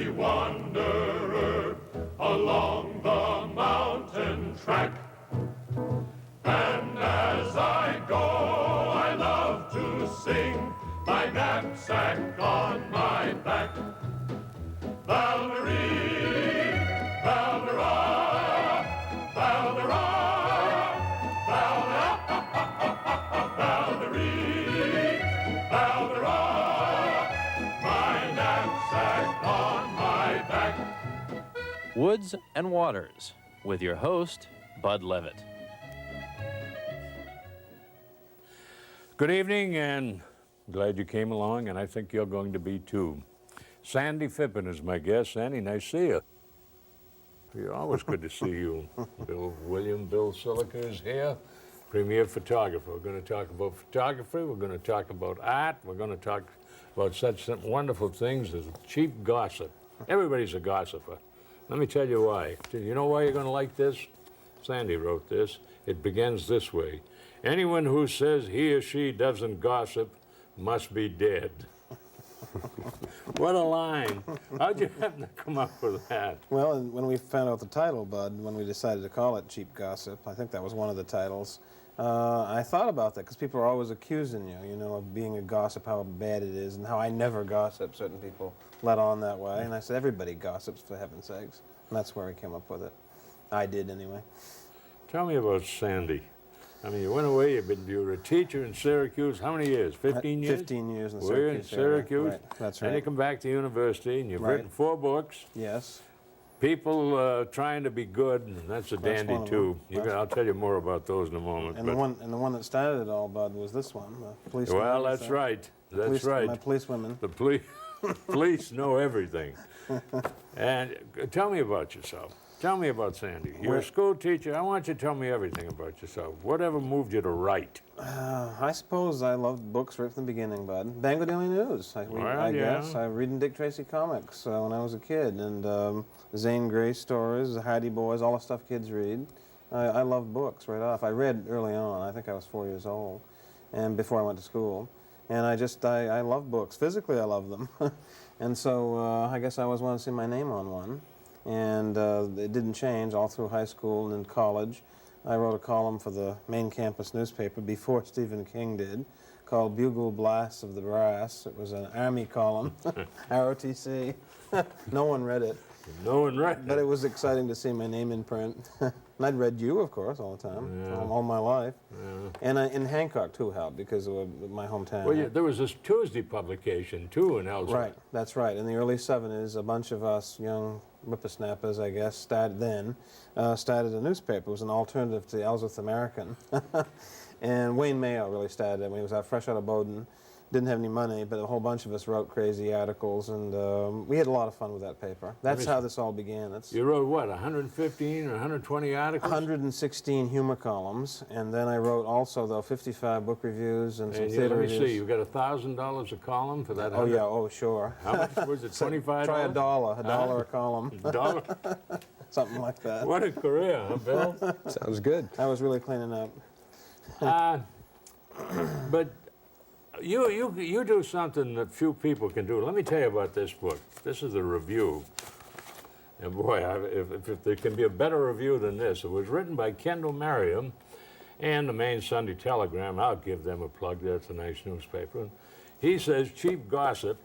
weary wanderer along the mountain track. And as I go, I love to sing, my knapsack on my back. Val-de-ree, Val-de-ra, Val-de-ra, Val-de-ree, Val-de-ra, my knapsack on my back. Woods and Waters, with your host, Bud Leavitt. Good evening, and glad you came along, and I think you're going to be too. Sandy Phippen is my guest. Sandy, nice to see you. You're always good to see you. Bill Silliker is here, premier photographer. We're going to talk about photography, we're going to talk about art, we're going to talk about such wonderful things as cheap gossip. Everybody's a gossiper. Let me tell you why. You know why you're going to like this? Sandy wrote this. It begins this way. Anyone who says he or she doesn't gossip must be dead. What a line. How'd you happen to come up with that? Well, and when we found out the title, Bud, when we decided to call it Cheap Gossip, I think that was one of the titles, I thought about that because people are always accusing you know, of being a gossip, how bad it is, and how I never gossip. Certain people let on that way. And I said, everybody gossips, for heaven's sakes. And that's where I came up with it. I did, anyway. Tell me about Sandy. I mean, you went away, you were a teacher in Syracuse. How many years? 15 years? 15 years in Syracuse. Syracuse. We're in Syracuse. Right. That's right. And you come back to university, and you've Right. written 4 books. Yes. People trying to be good, and that's a dandy one of too. them. I'll tell you more about those in a moment. And the one that started it all, Bud, was this one, the police. Well, that's right. That's right. My police women. The police know everything. And tell me about yourself. Tell me about Sandy. You're a school teacher. I want you to tell me everything about yourself. Whatever moved you to write? I suppose I loved books right from the beginning, Bud. Bangor Daily News, I guess. I read Dick Tracy comics when I was a kid, and Zane Grey stories, the Hardy Boys, all the stuff kids read. I loved books right off. I read early on. I think I was 4 years old, and before I went to school. And I love books. Physically, I love them. And so I guess I always wanted to see my name on one. And it didn't change all through high school and in college. I wrote a column for the main campus newspaper before Stephen King did, called Bugle Blasts of the Brass. It was an Army column, ROTC. No one read it. No one read it. But it was exciting to see my name in print. And I'd read you, of course, all the time, all my life. Yeah. And Hancock, too, helped, because of my hometown. Well, there was this Tuesday publication, too, in Ellsworth. Right, that's right. In the early 70s, a bunch of us young whippersnappers, I guess, started a newspaper. It was an alternative to the Ellsworth American. And Wayne Mayo really started it when he was out fresh out of Bowdoin. Didn't have any money, but a whole bunch of us wrote crazy articles, and we had a lot of fun with that paper. That's how this all began. You wrote what, 115 or 120 articles? 116 humor columns, and then I wrote also, though, 55 book reviews and some theater reviews. Let me see, you got $1,000 a column for that? Oh, yeah, oh, sure. How much was it, $25? Try $1 a column. $1? Something like that. What a career, huh, Bill? Sounds good. I was really cleaning up. But you do something that few people can do. Let me tell you about this book. This is a review. And boy, if there can be a better review than this, it was written by Kendall Merriam and the Maine Sunday Telegram. I'll give them a plug. That's a nice newspaper. He says, Cheap Gossip,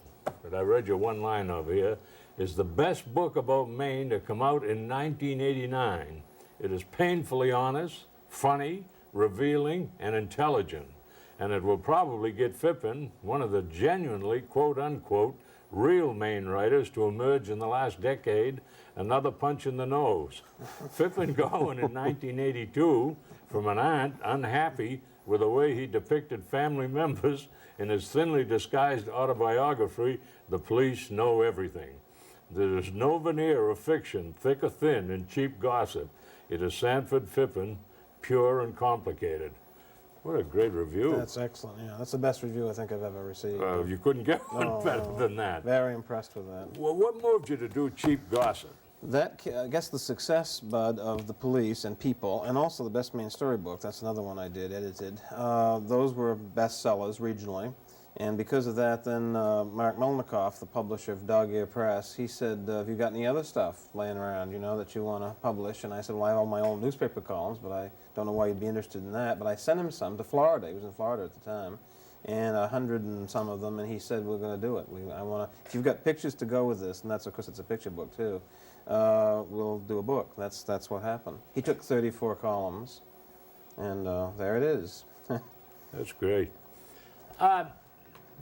that I read you one line of here, is the best book about Maine to come out in 1989. It is painfully honest, funny, revealing, and intelligent. And it will probably get Phippin, one of the genuinely, quote-unquote, real Maine writers to emerge in the last decade, another punch in the nose. Phippin going in 1982 from an aunt unhappy with the way he depicted family members in his thinly disguised autobiography, The Police Know Everything. There is no veneer of fiction, thick or thin, in Cheap Gossip. It is Sanford Phippin, pure and complicated. What a great review. That's excellent, yeah. That's the best review I think I've ever received. You couldn't get one better than that. Very impressed with that. Well, what moved you to do Cheap Gossip? That, I guess the success, Bud, of The Police and People, and also the Best Maine Storybook, that's another one I did, edited. Those were bestsellers regionally. And because of that, then Mark Melnikoff, the publisher of Dog Ear Press, he said, have you got any other stuff laying around, you know, that you want to publish? And I said, well, I have all my old newspaper columns, but I don't know why you'd be interested in that. But I sent him some to Florida. He was in Florida at the time, and 100 and some of them, and he said, we're going to do it. I want to, if you've got pictures to go with this, and that's, of course, it's a picture book, too, we'll do a book. That's what happened. He took 34 columns, and there it is. That's great.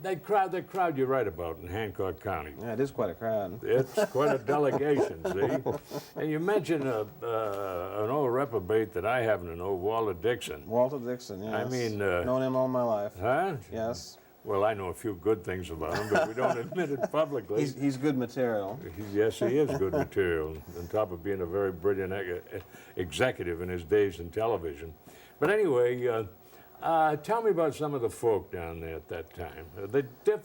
That crowd you write about in Hancock County. Yeah, it is quite a crowd. It's quite a delegation, see? And you mentioned an old reprobate that I happen to know, Walter Dixon. Walter Dixon, yes. I mean... known him all my life. Huh? Yes. Well, I know a few good things about him, but we don't admit it publicly. He's good material. Yes, he is good material, on top of being a very brilliant executive in his days in television. But anyway, tell me about some of the folk down there at that time.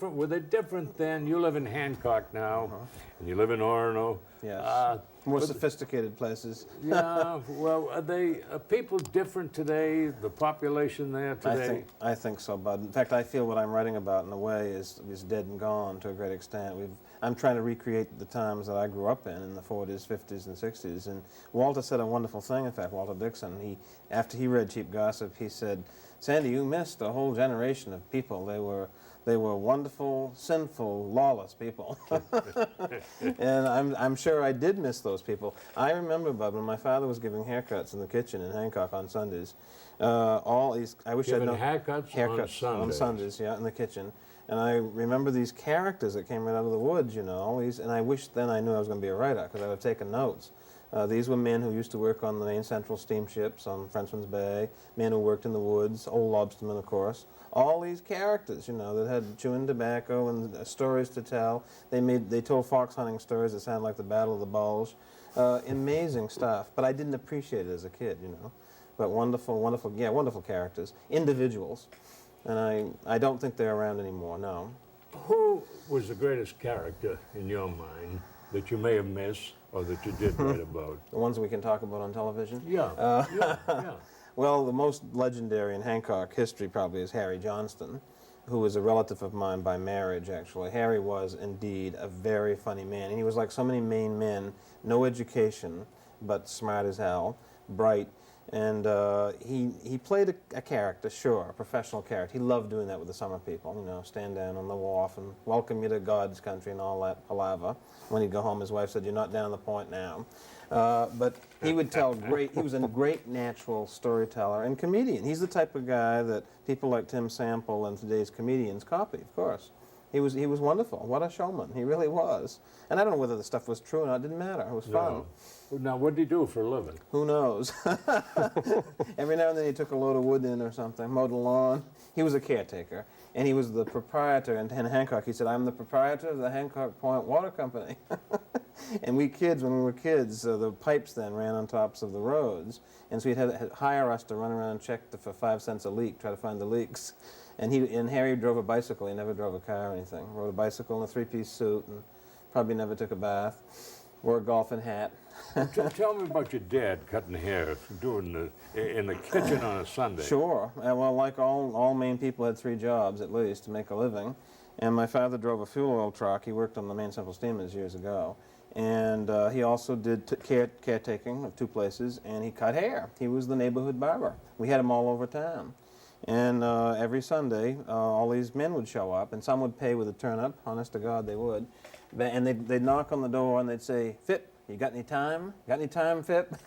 Were they different then? You live in Hancock now, and you live in Orono. Yes. More sophisticated places. Yeah. Well, are people different today? The population there today? I think so, Bud. In fact, I feel what I'm writing about in a way is dead and gone to a great extent. I'm trying to recreate the times that I grew up in the 40s, 50s, and 60s. And Walter said a wonderful thing. In fact, Walter Dixon, after he read Cheap Gossip, he said, Sandy, you missed a whole generation of people. They were wonderful, sinful, lawless people. And I'm sure I did miss those people. I remember, Bud, when my father was giving haircuts in the kitchen in Hancock on Sundays. I wish I'd known haircuts on Sundays, yeah, in the kitchen. And I remember these characters that came right out of the woods, you know, and I wish then I knew I was going to be a writer, because I would have taken notes. These were men who used to work on the main central steamships on Frenchman's Bay, men who worked in the woods, old lobstermen, of course. All these characters, you know, that had chewing tobacco and stories to tell. They told fox hunting stories that sounded like the Battle of the Bulge. Amazing stuff, but I didn't appreciate it as a kid, you know. But wonderful, wonderful characters, individuals. And I don't think they're around anymore, no. Who was the greatest character in your mind that you may have missed or that you did write about? The ones we can talk about on television? Yeah, yeah. Well, the most legendary in Hancock history probably is Harry Johnston, who was a relative of mine by marriage, actually. Harry was indeed a very funny man, and he was like so many Maine men, no education, but smart as hell, bright, and he played a character, sure, a professional character. He loved doing that with the summer people, you know, stand down on the wharf and welcome you to God's country and all that palaver. When he'd go home, his wife said, "You're not down the point now." But he would tell he was a great natural storyteller and comedian. He's the type of guy that people like Tim Sample and today's comedians copy, of course. He was wonderful. What a showman. He really was. And I don't know whether the stuff was true or not. It didn't matter. It was fun. Now, what did he do for a living? Who knows? Every now and then he took a load of wood in or something, mowed the lawn. He was a caretaker. And he was the proprietor in Hancock. He said, "I'm the proprietor of the Hancock Point Water Company." And we kids, when we were kids, the pipes then ran on tops of the roads. And so he'd hire us to run around and check for 5 cents a leak, try to find the leaks. And Harry drove a bicycle. He never drove a car or anything. Rode a bicycle in a 3-piece suit and probably never took a bath. Wore a golfing hat. Tell me about your dad cutting hair, doing in the kitchen on a Sunday. Sure. Well, like all Maine people had 3 jobs at least to make a living. And my father drove a fuel oil truck. He worked on the Maine Central Steamers years ago. And he also did caretaking of 2 places, and he cut hair. He was the neighborhood barber. We had him all over town. And every Sunday, all these men would show up, and some would pay with a turnip. Honest to God, they would. And they'd knock on the door, and they'd say, "Phipp, you got any time? Got any time, Phipp?"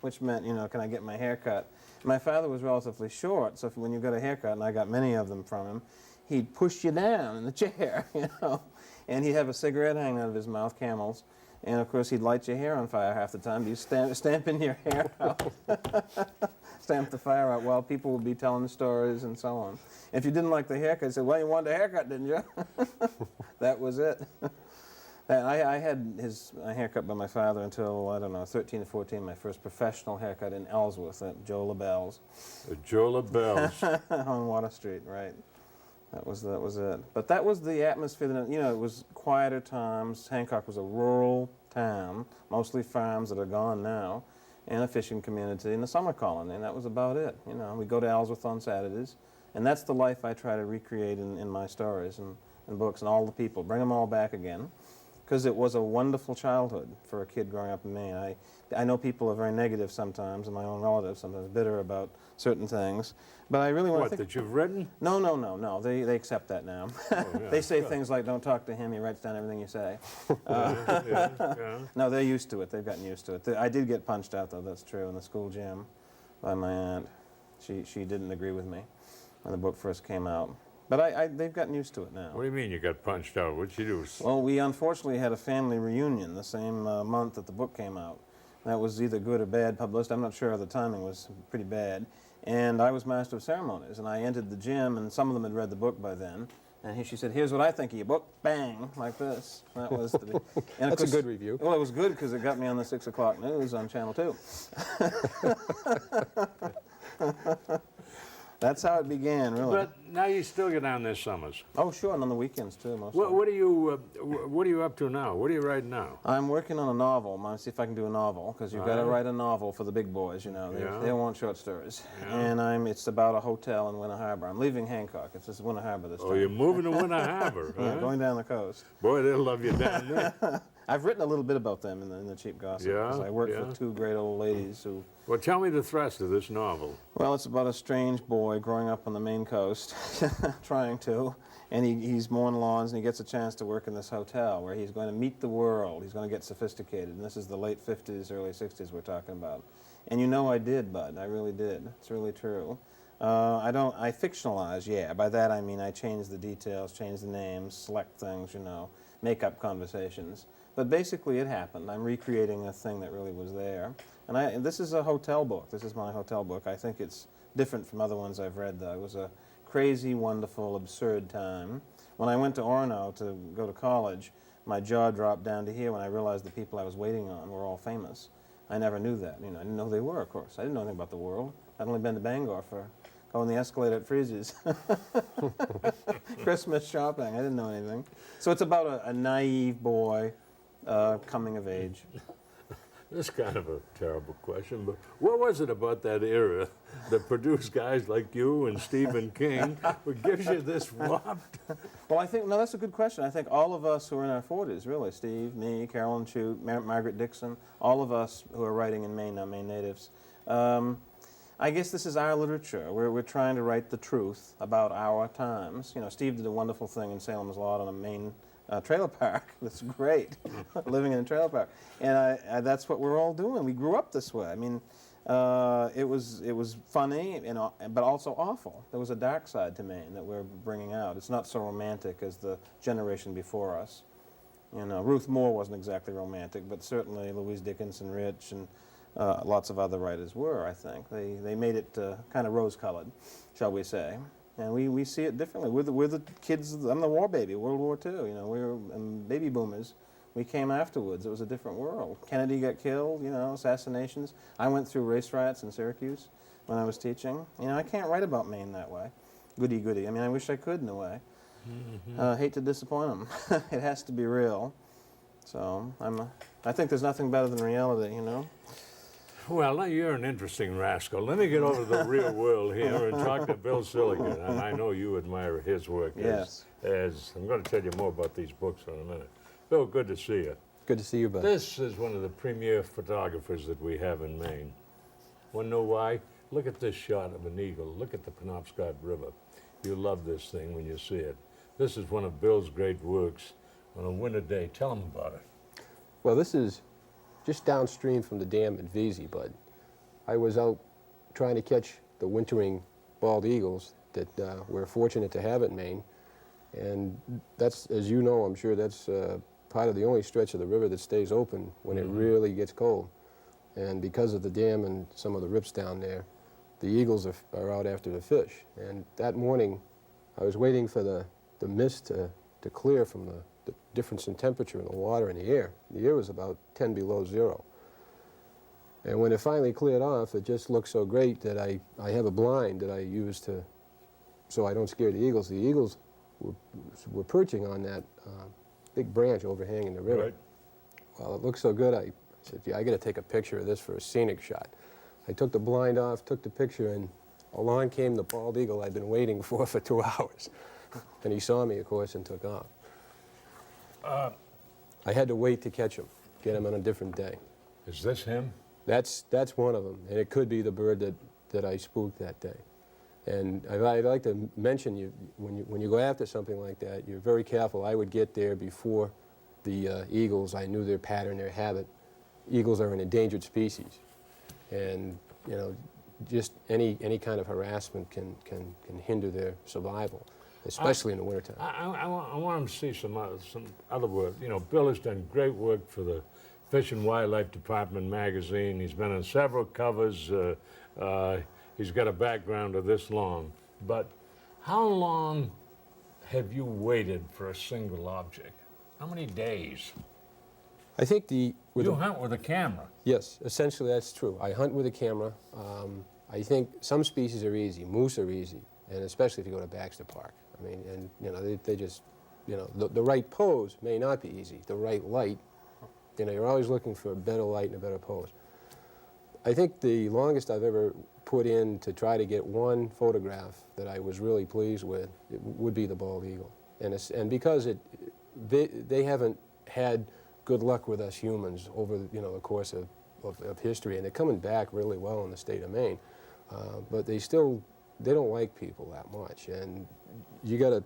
Which meant, you know, can I get my hair cut? My father was relatively short, so when you got a haircut, and I got many of them from him, he'd push you down in the chair, you know. And he'd have a cigarette hanging out of his mouth, Camels. And, of course, he'd light your hair on fire half the time. You stamping your hair out. Stamp the fire out while people would be telling stories and so on. If you didn't like the haircut, you said, "Well, you wanted a haircut, didn't you?" That was it. And I had a haircut by my father until, I don't know, 13 or 14, my first professional haircut in Ellsworth at Joe LaBelle's. Joe LaBelle's. On Water Street, right. That was it. But that was the atmosphere. That, you know, it was quieter times. Hancock was a rural town, mostly farms that are gone now, and a fishing community and a summer colony, and that was about it. You know, we'd go to Ellsworth on Saturdays And that's the life I try to recreate in my stories and books and all the people. Bring them all back again. Because it was a wonderful childhood for a kid growing up in Maine. I know people are very negative sometimes, and my own relatives sometimes bitter about certain things. But I really want to think... What, that you've written? No. They accept that now. Oh, yeah, they say things like, don't talk to him, he writes down everything you say. Yeah. No, they're used to it. They've gotten used to it. I did get punched out, though, that's true, in the school gym by my aunt. She didn't agree with me when the book first came out. But they've gotten used to it now. What do you mean you got punched out? What'd you do? Well, we unfortunately had a family reunion the same month that the book came out. That was either good or bad publicity. I'm not sure. The timing was pretty bad. And I was master of ceremonies, and I entered the gym, and some of them had read the book by then. And she said, "Here's what I think of your book." Bang, like this. That was the. And That's a good review. Well, it was good because it got me on the 6 o'clock news on Channel 2. That's how it began, really. But now you still get down there summers. Oh, sure, and on the weekends too, mostly. What are you up to now? What are you writing now? I'm working on a novel. I'm going to see if I can do a novel, because you've got to write a novel for the big boys, you know. They want short stories. Yeah. And it's about a hotel in Winter Harbor. I'm leaving Hancock. It's just Winter Harbor this time. Oh, you're moving to Winter Harbor, Yeah, huh? going down the coast. Boy, they'll love you down there. I've written a little bit about them in the Cheap Gossip. Yeah, 'Cause I work yeah. with two great old ladies who... Well, tell me the thrust of this novel. Well, it's about a strange boy growing up on the Maine coast, trying to, and he's mowing lawns, and he gets a chance to work in this hotel where he's going to meet the world. He's going to get sophisticated, and this is the late 50s, early 60s we're talking about. And you know I did, Bud. I really did. It's really true. I fictionalize, yeah. By that I mean I change the details, change the names, select things, you know, make up conversations. But basically it happened. I'm recreating a thing that really was there. And this is a hotel book. This is my hotel book. I think it's different from other ones I've read, though. It was a crazy, wonderful, absurd time. When I went to Orono to go to college, my jaw dropped down to here when I realized the people I was waiting on were all famous. I never knew that. You know, I didn't know who they were, of course. I didn't know anything about the world. I'd only been to Bangor for going the escalator at Freeze's. Christmas shopping. I didn't know anything. So it's about a naive boy coming of age. This is kind of a terrible question, but what was it about that era that produced guys like you and Stephen King that gives you this warped? Well, I think, no, that's a good question. I think all of us who are in our 40s, really, Steve, me, Carolyn Chute, Margaret Dixon, all of us who are writing in Maine now, Maine natives, I guess this is our literature. We're trying to write the truth about our times. You know, Steve did a wonderful thing in Salem's Lot on a Maine trailer park. That's great, living in a trailer park. And that's what we're all doing. We grew up this way. I mean, it was funny, but also awful. There was a dark side to Maine that we're bringing out. It's not so romantic as the generation before us. You know, Ruth Moore wasn't exactly romantic, but certainly Louise Dickinson Rich and lots of other writers were, I think. They made it kind of rose-colored, shall we say. And we see it differently. We're the kids. I'm the war baby, World War II. You know, we were baby boomers. We came afterwards. It was a different world. Kennedy got killed. You know, assassinations. I went through race riots in Syracuse when I was teaching. You know, I can't write about Maine that way. Goody goody. I mean, I wish I could in a way. Hate to disappoint them. It has to be real. So I think there's nothing better than reality. You know. Well, now you're an interesting rascal. Let me get over to the real world here and talk to Bill Silliker. And I know you admire his work. Yes. As I'm going to tell you more about these books in a minute. Bill, good to see you. Good to see you, Bud. This is one of the premier photographers that we have in Maine. Want to know why? Look at this shot of an eagle. Look at the Penobscot River. You'll love this thing when you see it. This is one of Bill's great works on a winter day. Tell him about it. Well, this is just downstream from the dam at Vesey, Bud. I was out trying to catch the wintering bald eagles that we're fortunate to have in Maine. And that's, as you know, I'm sure that's part of the only stretch of the river that stays open when it really gets cold. And because of the dam and some of the rips down there, the eagles are out after the fish. And that morning, I was waiting for the mist to clear from the difference in temperature in the water and the air. The air was about 10 below zero. And when it finally cleared off, it just looked so great that I have a blind that I use so I don't scare the eagles. The eagles were perching on that big branch overhanging the river. Right. Well, it looked so good, I said, yeah, I got to take a picture of this for a scenic shot. I took the blind off, took the picture, and along came the bald eagle I'd been waiting for 2 hours. And he saw me, of course, and took off. I had to wait to catch him, get him on a different day. Is this him? That's one of them, and it could be the bird that I spooked that day. And I'd like to mention, when you go after something like that, you're very careful. I would get there before the eagles. I knew their pattern, their habit. Eagles are an endangered species, and you know, just any kind of harassment can hinder their survival, especially in the wintertime. I want to see some other work. You know, Bill has done great work for the Fish and Wildlife Department magazine. He's been on several covers. He's got a background of this long. But how long have you waited for a single object? How many days? I think You hunt with a camera. Yes, essentially that's true. I hunt with a camera. I think some species are easy. Moose are easy, and especially if you go to Baxter Park. I mean, and you know, they just, you know, the right pose may not be easy. The right light, you know, you're always looking for a better light and a better pose. I think the longest I've ever put in to try to get one photograph that I was really pleased with, it would be the bald eagle. And because they haven't had good luck with us humans over, you know, the course of history, and they're coming back really well in the state of Maine. But they don't like people that much, and you got to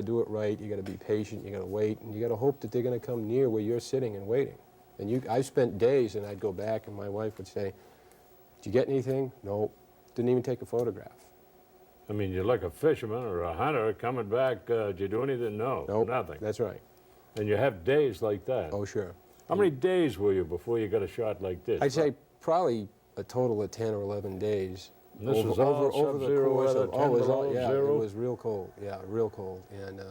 do it right, you got to be patient, you got to wait, and you got to hope that they're going to come near where you're sitting and waiting. And I spent days, and I'd go back, and my wife would say, "Did you get anything?" "No." Didn't even take a photograph. I mean, you're like a fisherman or a hunter coming back. Did you do anything? No, Nope. Nothing. That's right. And you have days like that. Oh, sure. How many days were you before you got a shot like this? I'd say probably a total of 10 or 11 days. And this was all sub-zero weather, 10 below yeah, zero? it was real cold. Yeah, real cold. And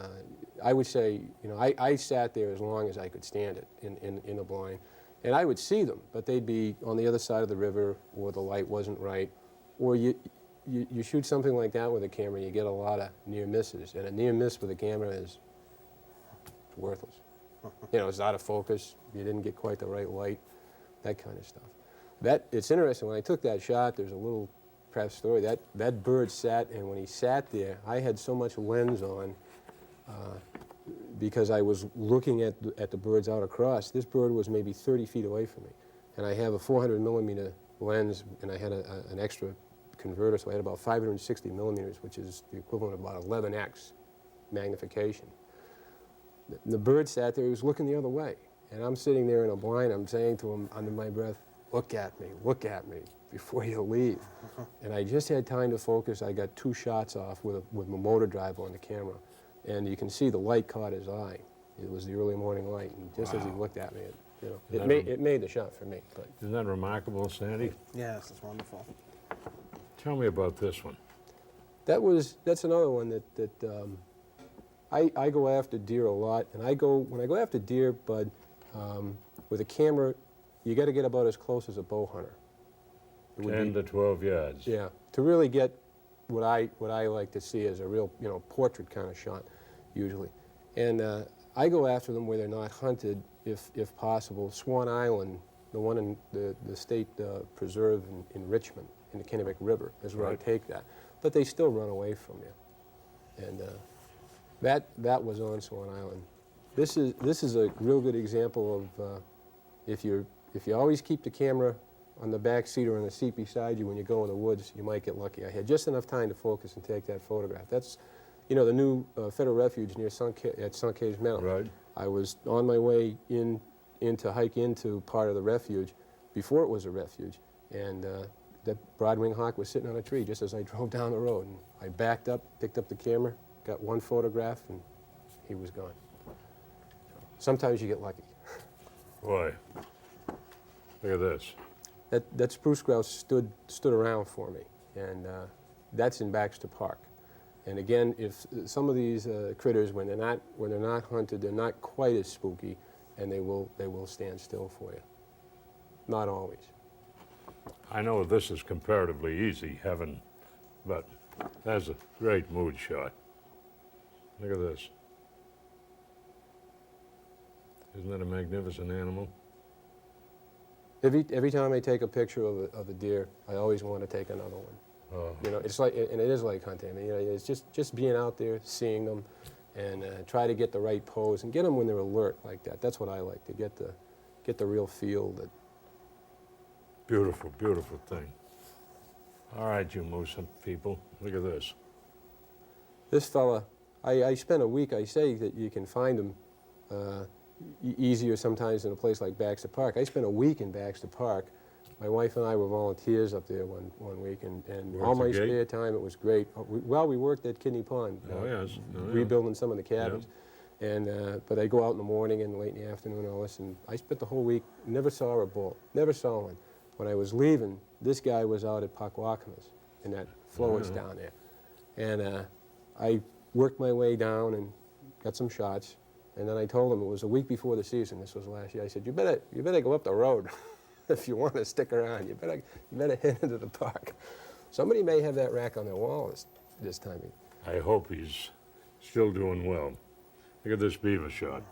I would say, you know, I sat there as long as I could stand it in a blind. And I would see them, but they'd be on the other side of the river, or the light wasn't right. Or you shoot something like that with a camera, you get a lot of near misses. And a near miss with a camera is worthless. You know, it's out of focus, you didn't get quite the right light, that kind of stuff. It's interesting, when I took that shot, there's a little perhaps story. That bird sat, and when he sat there, I had so much lens on because I was looking at the birds out across. This bird was maybe 30 feet away from me, and I have a 400 millimeter lens, and I had an extra converter, so I had about 560 millimeters, which is the equivalent of about 11x magnification. The bird sat there, he was looking the other way, and I'm sitting there in a blind, I'm saying to him under my breath, look at me, before you leave. And I just had time to focus. I got 2 shots off with my motor drive on the camera, and you can see the light caught his eye. It was the early morning light, and just as he looked at me, it made the shot for me. But Isn't that remarkable, Sandy? Yes, it's wonderful. Tell me about this one. that's another one that I go after deer a lot, and when I go after deer, Bud, with a camera, you got to get about as close as a bow hunter. 10 to 12 yards. Yeah, to really get what I like to see as a real, you know, portrait kind of shot, usually. And I go after them where they're not hunted, if possible. Swan Island, the one in the state preserve in Richmond, in the Kennebec River, is where I take that. But they still run away from you. And that was on Swan Island. This is a real good example of if you always keep the camera on the back seat or on the seat beside you when you go in the woods, you might get lucky. I had just enough time to focus and take that photograph. That's, you know, the new federal refuge near at Sunk Caves Meadow. Right. I was on my way in to hike into part of the refuge before it was a refuge, and that broad-winged hawk was sitting on a tree just as I drove down the road. And I backed up, picked up the camera, got one photograph, and he was gone. Sometimes you get lucky. Boy, look at this. That spruce grouse stood around for me, and that's in Baxter Park. And again, if some of these critters, when they're not hunted, they're not quite as spooky, and they will stand still for you. Not always. I know this is comparatively easy, but that's a great mood shot. Look at this. Isn't that a magnificent animal? Every time I take a picture of a deer, I always want to take another one. You know, it's like, and it is like hunting. I mean, you know, it's just being out there, seeing them, and try to get the right pose and get them when they're alert like that. That's what I like, to get the real feel. That Beautiful, beautiful thing. All right, you moose people, look at this. this fella, I spent a week. I say that you can find them easier sometimes in a place like Baxter Park. I spent a week in Baxter Park. My wife and I were volunteers up there one week, and all my spare time, it was great. We worked at Kidney Pond, rebuilding some of the cabins. Yeah. And but I go out in the morning and late in the afternoon and all this, and I spent the whole week, never saw a bull, never saw one. When I was leaving, this guy was out at Pockwaukemus, and that flow is down there. And I worked my way down and got some shots, and then I told him, it was a week before the season, this was last year, I said, you better go up the road if you want to stick around. You better head into the park. Somebody may have that rack on their wall this time. I hope he's still doing well. Look at this beaver shot.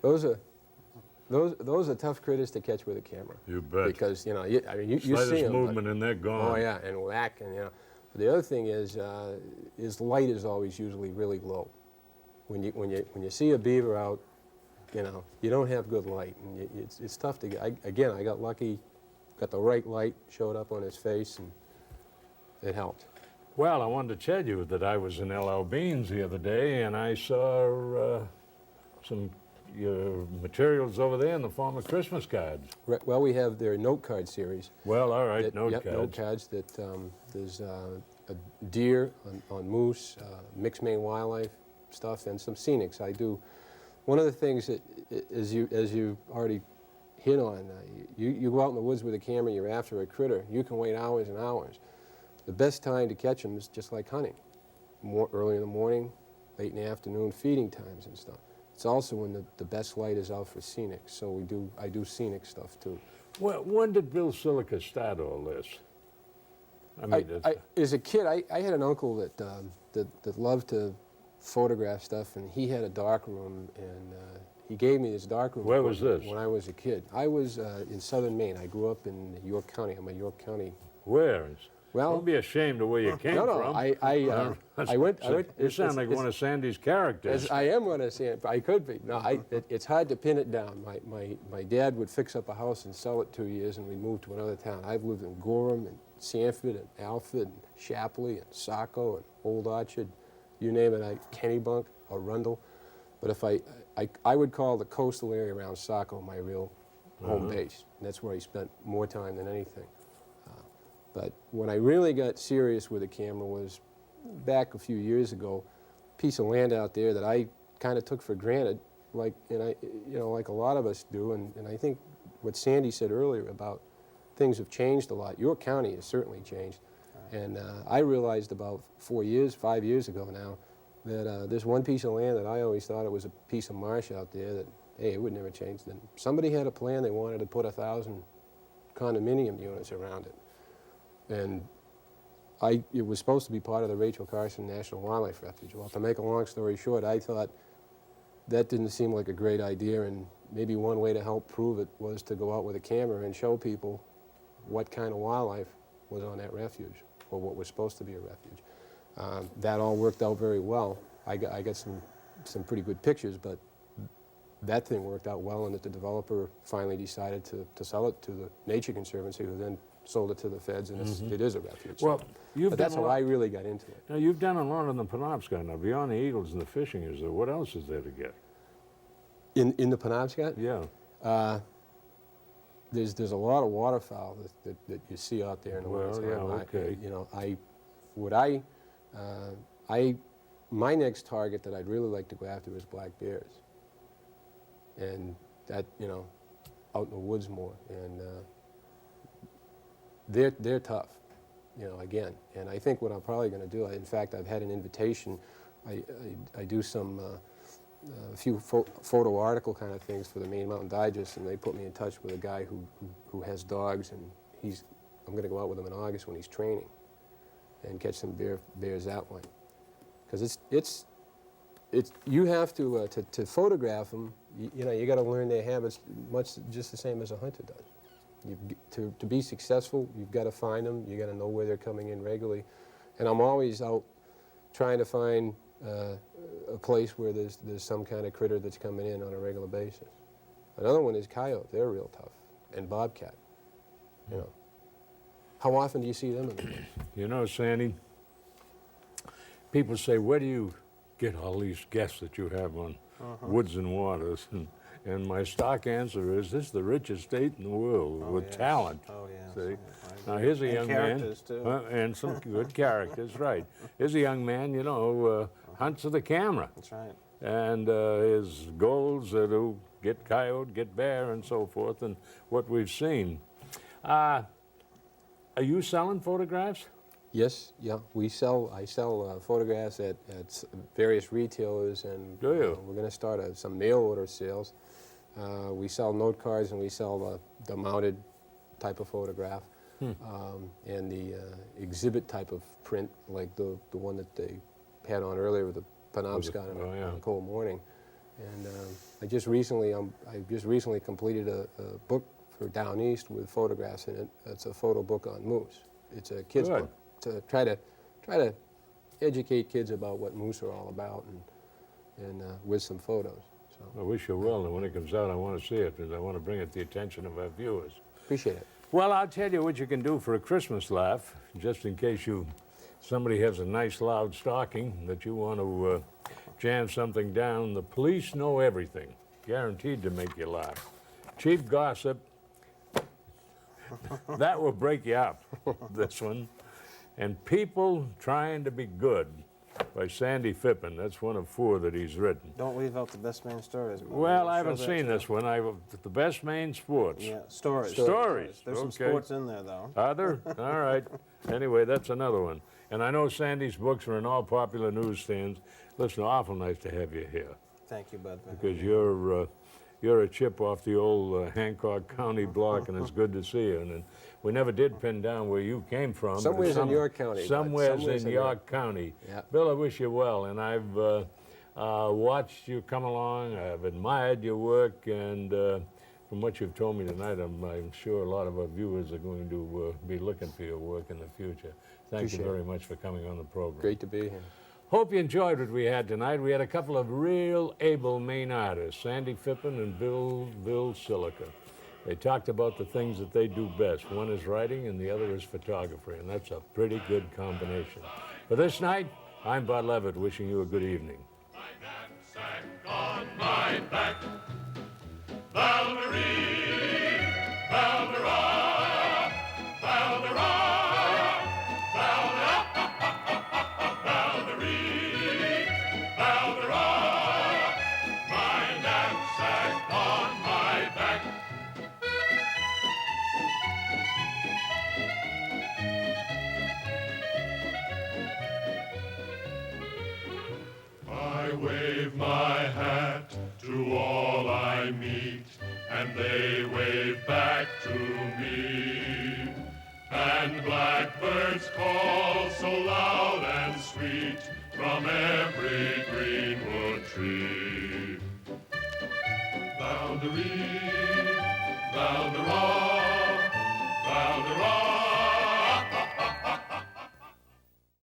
Those are tough critters to catch with a camera. You bet. Because, you know, you see them. Slightest movement and they're gone. Oh yeah, and whack, and you know. But the other thing is light is always usually really low. When you see a beaver out, you know, you don't have good light, and it's tough to get. Again, I got lucky, got the right light, showed up on his face, and it helped. Well, I wanted to tell you that I was in L.L. Bean's the other day, and I saw some materials over there in the form of Christmas cards. Well, we have their note card series. Well, all right, note cards. Note cards that there's a deer on moose, mixed Maine wildlife stuff, and some scenics. I do. One of the things that, as you already hit on, you go out in the woods with a camera, you're after a critter, you can wait hours and hours. The best time to catch them is just like hunting. Early in the morning, late in the afternoon, feeding times and stuff. It's also when the best light is out for scenic, so I do scenic stuff too. Well, when did Bill Silliker start all this? I mean, as a kid, I had an uncle that loved to photograph stuff, and he had a dark room, and he gave me this dark room. Where was this? When I was a kid. I was in southern Maine. I grew up in York County. I'm a York County. Where? Well, don't be ashamed of where you came from. No, I went. You sound like one of Sandy's characters. I am one of Sandy. I could be. No, it's hard to pin it down. My dad would fix up a house and sell it 2 years, and we moved to another town. I've lived in Gorham and Sanford and Alfred and Shapley and Saco and Old Orchard, you name it. Kennybunk or Rundle. But if I would call the coastal area around Saco my real home base. And that's where I spent more time than anything. But when I really got serious with the camera was back a few years ago. A piece of land out there that I kind of took for granted, like like a lot of us do. And I think what Sandy said earlier about things have changed a lot. York County has certainly changed. And I realized about 5 years ago now, that there's one piece of land that I always thought it was a piece of marsh out there that, hey, it would never change. Then somebody had a plan. They wanted to put 1,000 condominium units around it. And it was supposed to be part of the Rachel Carson National Wildlife Refuge. Well, to make a long story short, I thought that didn't seem like a great idea, and maybe one way to help prove it was to go out with a camera and show people what kind of wildlife was on that refuge, or what was supposed to be a refuge. That all worked out very well. I got some pretty good pictures, but that thing worked out well, and that the developer finally decided to sell it to the Nature Conservancy, who then sold it to the feds, and it is a refuge. Well, but that's how I really got into it. Now, you've done a lot on the Penobscot. Now, beyond the eagles and the fishing, is there, what else is there to get? In the Penobscot? Yeah. There's a lot of waterfowl that you see out there in the winter time. Okay. My next target that I'd really like to go after is black bears. And that, out in the woods more. And they're tough, again. And I think what I'm probably going to do, in fact, I've had an invitation. I do some a few photo article kind of things for the Maine Mountain Digest, and they put me in touch with a guy who has dogs, and I'm going to go out with him in August when he's training and catch some bears that way. Because you have to photograph them. You got to learn their habits much just the same as a hunter does. To be successful, you've got to find them. You got to know where they're coming in regularly. And I'm always out trying to find a place where there's some kind of critter that's coming in on a regular basis. Another one is coyote. They're real tough. And bobcat. You know. How often do you see them in the woods? You know, Sandy, people say, where do you get all these guests that you have on Woods and Waters? And my stock answer is, this is the richest state in the world with talent. Oh, yes. See? Now, here's a young man. Characters, too. And some good characters, right. Here's a young man, you know, hunts with a camera. That's right. And his goals are to get coyote, get bear, and so forth, and what we've seen. Are you selling photographs? Yes, yeah. I sell photographs at various retailers, and Do you? we're going to start some mail order sales. We sell note cards, and we sell the mounted type of photograph, and the exhibit type of print, like the one that they had on earlier with the Penobscot on a cold morning. And I just recently completed a book for Down East with photographs in it. It's a photo book on moose. It's a kid's book to try to educate kids about what moose are all about, and with some photos. So I wish you well, and when it comes out, I want to see it, because I want to bring it to the attention of our viewers. appreciate it. Well, I'll tell you what you can do for a Christmas laugh, just in case somebody has a nice loud stocking that you want to jam something down. The police know everything, guaranteed to make you laugh. Cheap gossip, that will break you up, this one. And People Trying to Be Good by Sandy Phippen. That's one of 4 that he's written. Don't leave out the best man stories. Well, I haven't seen this one. The Best Main Sports. Yeah, stories. Stories. There's some Okay. sports in there, though. Are there? All right. Anyway, that's another one. And I know Sandy's books are in all popular newsstands. Listen, awful nice to have you here, Thank you, Bud. because you're a chip off the old Hancock County block, and it's good to see you. And we never did pin down where you came from. but Somewhere's in York County, Bud. Somewhere's in York County. Yeah. Bill, I wish you well, and I've watched you come along. I've admired your work, and from what you've told me tonight, I'm sure a lot of our viewers are going to be looking for your work in the future. Thank Appreciate you very much for coming on the program. Great to be here. Hope you enjoyed what we had tonight. We had a couple of real able Maine artists, Sandy Phippen and Bill Silliker. They talked about the things that they do best. One is writing and the other is photography, and that's a pretty good combination. For this night, I'm Bud Leavitt, wishing you a good evening. My knapsack on my back, Valerie, Valdera, Valdera, Valdera, Valerie, Valdera, my knapsack on my back. I wave my hat to all I meet, and they wave back to me. And blackbirds call so loud and sweet from every greenwood tree. Boundary, boundary.